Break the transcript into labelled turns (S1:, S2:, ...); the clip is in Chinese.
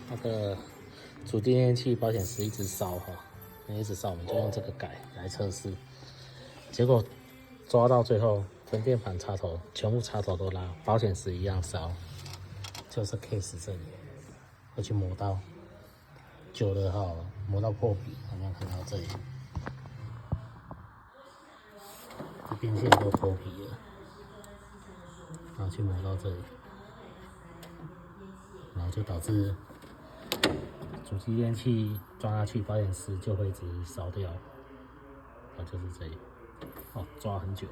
S1: 那个主电源器保险丝一直烧哈，一直烧，我们就用这个改来测试，结果抓到最后，分电盘插头全部插头都拉，保险丝一样烧，就是 case 这里会去磨到，久了哈，磨到破皮，有没有看到这里？这边线都脱皮了，然后去磨到这里，然后就导致主机电器抓下去，保险丝就会一直烧掉，就是这里。哦，抓很久。